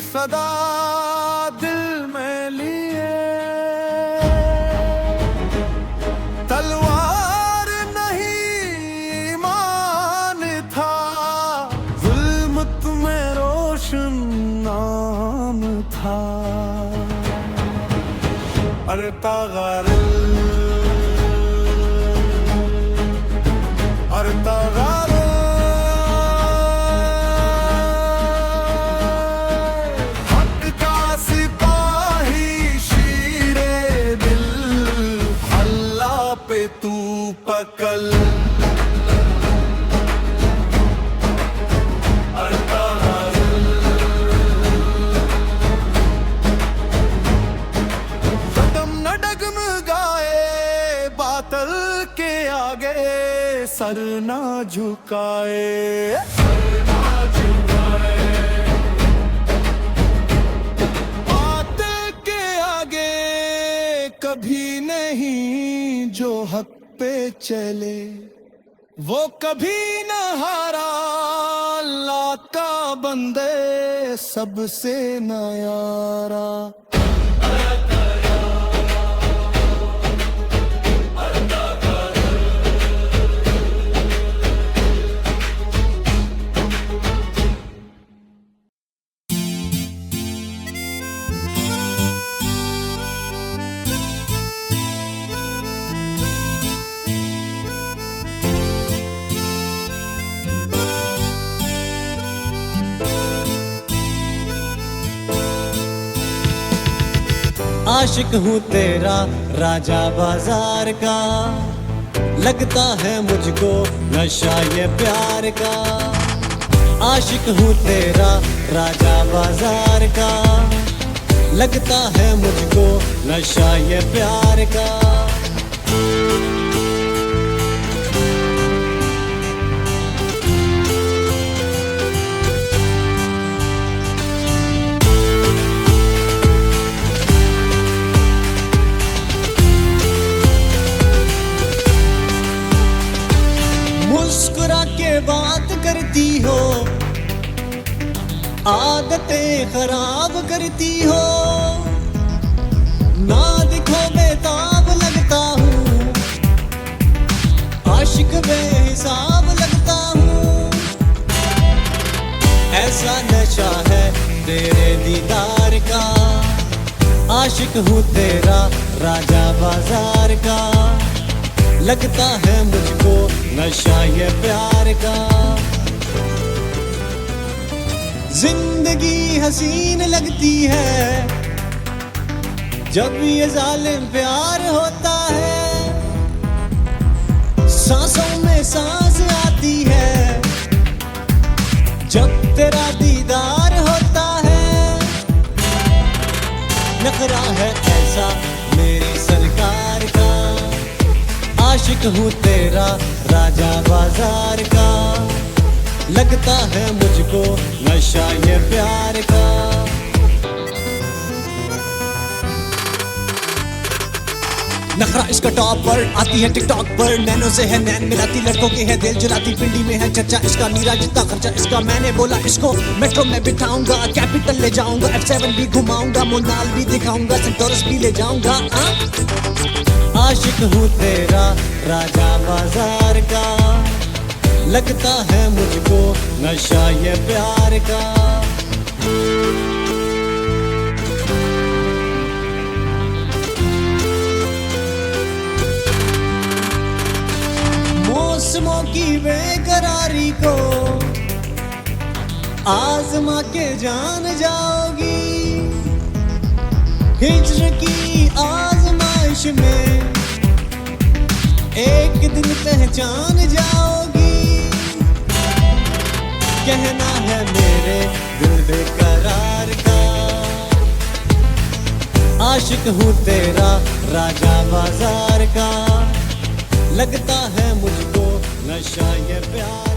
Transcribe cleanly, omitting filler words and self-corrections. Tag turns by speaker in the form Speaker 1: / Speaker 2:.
Speaker 1: सदा दिल में लिए, तलवार नहीं ईमान था, जुल्मत में रोशन नाम था। अरे तागारिल, अरे तागारिल, हक का सिपाही शीरे दिल, अल्लाह पे तू पकल। बातल के आगे सर ना झुकाए, बातल के आगे कभी नहीं, जो हक पे चले वो कभी न हारा। अल्लाह का बंदे सबसे न्यारा।
Speaker 2: आशिक हूँ तेरा राजा बाजार का, लगता है मुझको नशा ये प्यार का। आशिक हूँ तेरा राजा बाजार का, लगता है मुझको नशा ये प्यार का। मुस्कुरा के बात करती हो, आदतें खराब करती हो, ना दिखो बेताब लगता हूँ, आशिक बेहिसाब लगता हूँ। ऐसा नशा है तेरे दीदार का, आशिक हूँ तेरा राजा बाजार का, लगता है मुझको नशा ये प्यार का। जिंदगी हसीन लगती है जब ये जालिम प्यार होता है, सांसों में सांस आती है जब तेरा दीदार होता है। नखरा है ऐसा मेरी सरकार का, आशिक हूँ तेरा राजा बाजार का, लगता है मुझको नशा ये प्यार का। नखरा इसका टॉप पर आती है टिकटॉक पर, नैनो से है नैन मिलाती, लड़कों के है दिल जलाती, पिंडी में है चर्चा इसका नीरा, जितना खर्चा इसका। मैंने बोला इसको मेट्रो में बिठाऊंगा, कैपिटल ले जाऊंगा, F7 भी घुमाऊंगा, मोनाल भी दिखाऊंगा, सेंटोरस भी ले जाऊंगा। आशिक हूँ तेरा राजा बाजार का, लगता है मुझको नशा ये प्यार का। मौसमों की बेकरारी को आजमा के जान जाओगी, हिज्र की आजमाइश में एक दिन पहचान जाओगी। कहना है मेरे दिल बेकरार का, आशिक हूँ तेरा राजा बाजार का, लगता है मुझको नशा ये प्यार